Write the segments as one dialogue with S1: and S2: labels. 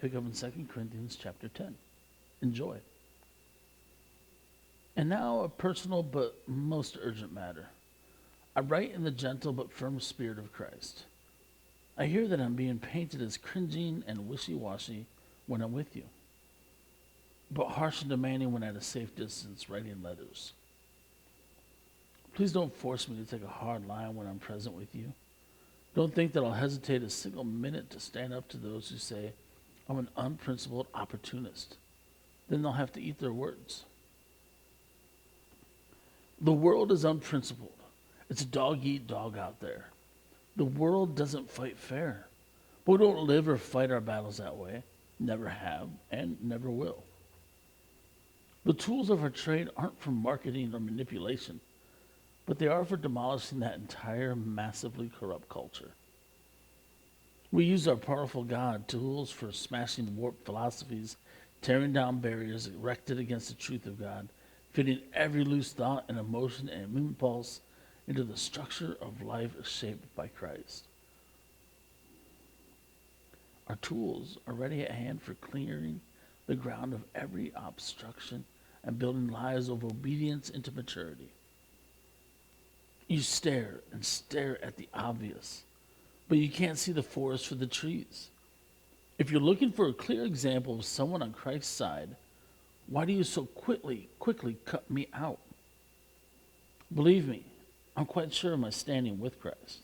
S1: pick up in 2 Corinthians chapter 10. Enjoy. And now a personal but most urgent matter. I write in the gentle but firm spirit of Christ. I hear that I'm being painted as cringing and wishy-washy when I'm with you, but harsh and demanding when at a safe distance writing letters. Please don't force me to take a hard line when I'm present with you. Don't think that I'll hesitate a single minute to stand up to those who say I'm an unprincipled opportunist. Then they'll have to eat their words. The world is unprincipled. It's dog-eat-dog out there. The world doesn't fight fair. But we don't live or fight our battles that way. Never have and never will. The tools of our trade aren't for marketing or manipulation, but they are for demolishing that entire massively corrupt culture. We use our powerful God tools for smashing warped philosophies, tearing down barriers erected against the truth of God, fitting every loose thought and emotion and impulse into the structure of life shaped by Christ. Our tools are ready at hand for clearing the ground of every obstruction and building lives of obedience into maturity. You stare and stare at the obvious, but you can't see the forest for the trees. If you're looking for a clear example of someone on Christ's side, why do you so quickly cut me out? Believe me, I'm quite sure of my standing with Christ.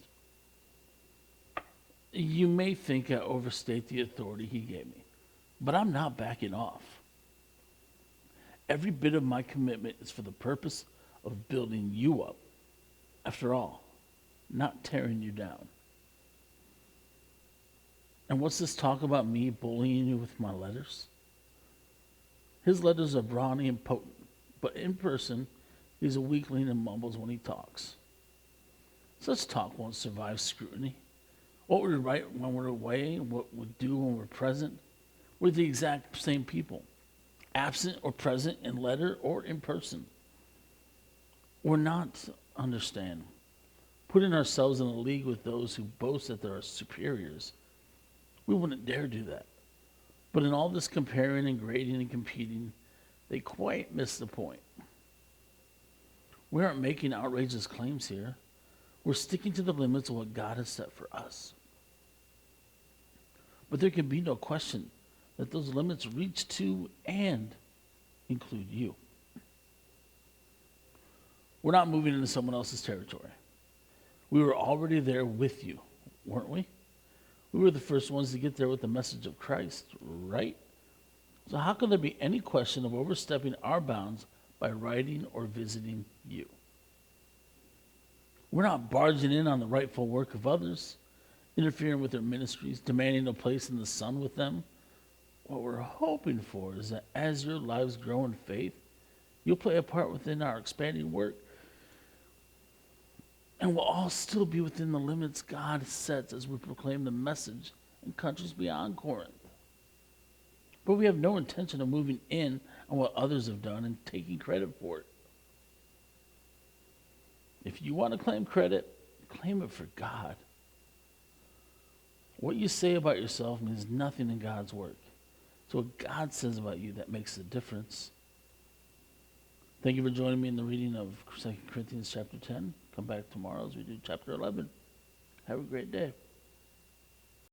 S1: You may think I overstate the authority he gave me, but I'm not backing off. Every bit of my commitment is for the purpose of building you up. After all, not tearing you down. And what's this talk about me bullying you with my letters? His letters are brawny and potent, but in person, he's a weakling and mumbles when he talks. Such talk won't survive scrutiny. What we write when we're away, what we do when we're present, we're the exact same people, absent or present in letter or in person. We're not, understand, putting ourselves in a league with those who boast that they're our superiors. We wouldn't dare do that. But in all this comparing and grading and competing, they quite miss the point. We aren't making outrageous claims here. We're sticking to the limits of what God has set for us. But there can be no question that those limits reach to and include you. We're not moving into someone else's territory. We were already there with you, weren't we? We were the first ones to get there with the message of Christ, right? So how can there be any question of overstepping our bounds by writing or visiting you? We're not barging in on the rightful work of others, interfering with their ministries, demanding a place in the sun with them. What we're hoping for is that as your lives grow in faith, you'll play a part within our expanding work, and we'll all still be within the limits God sets as we proclaim the message in countries beyond Corinth. But we have no intention of moving in on what others have done and taking credit for it. If you want to claim credit, claim it for God. What you say about yourself means nothing in God's work. So what God says about you, that makes the difference. Thank you for joining me in the reading of 2 Corinthians chapter 10. Come back tomorrow as we do chapter 11. Have a great day.